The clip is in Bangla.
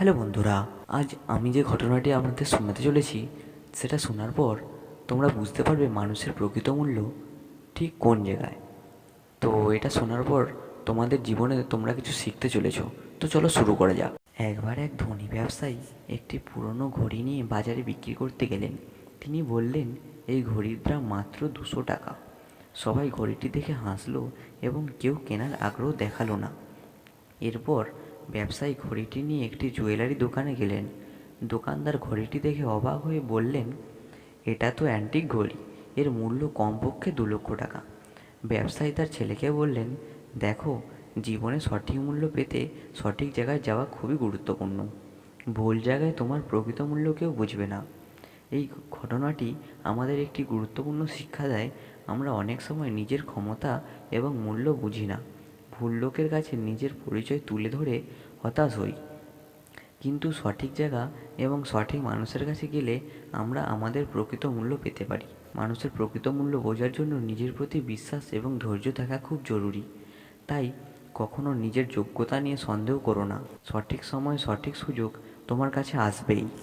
হ্যালো বন্ধুরা, আজ আমি যে ঘটনাটি আপনাদের শোনাতে চলেছি সেটা শোনার পর তোমরা বুঝতে পারবে মানুষের প্রকৃত মূল্য ঠিক কোন জায়গায়। তো এটা শোনার পর তোমাদের জীবনে তোমরা কিছু শিখতে চলেছো। তো চলো শুরু করা যাক। একবার এক ধনী ব্যবসায়ী একটি পুরনো ঘড়ি নিয়ে বাজারে বিক্রি করতে গেলেন। তিনি বললেন, এই ঘড়ির দাম মাত্র 200 টাকা। সবাই ঘড়িটি দেখে হাসলো এবং কেউ কেনার আগ্রহ দেখালো না। এরপর ব্যবসায়ী ঘড়িটি নিয়ে একটি জুয়েলারি দোকানে গেলেন। দোকানদার ঘড়িটি দেখে অবাক হয়ে বললেন, এটা তো অ্যান্টিক ঘড়ি, এর মূল্য কমপক্ষে 2 লক্ষ টাকা। ব্যবসায়ী তার ছেলেকে বললেন, দেখো, জীবনে সঠিক মূল্য পেতে সঠিক জায়গায় যাওয়া খুবই গুরুত্বপূর্ণ। ভুল জায়গায় তোমার প্রকৃত মূল্য কেউ বুঝবে না। এই ঘটনাটি আমাদের একটি গুরুত্বপূর্ণ শিক্ষা দেয়। আমরা অনেক সময় নিজের ক্ষমতা এবং মূল্য বুঝি না, ভুল লোকের কাছে নিজের পরিচয় তুলে ধরে হতাশ হই। কিন্তু সঠিক জায়গা এবং সঠিক মানুষের কাছে গেলে আমরা আমাদের প্রকৃত মূল্য পেতে পারি। মানুষের প্রকৃত মূল্য বোঝার জন্য নিজের প্রতি বিশ্বাস এবং ধৈর্য থাকা খুব জরুরি। তাই কখনো নিজের যোগ্যতা নিয়ে সন্দেহ করো না। সঠিক সময় সঠিক সুযোগ তোমার কাছে আসবেই।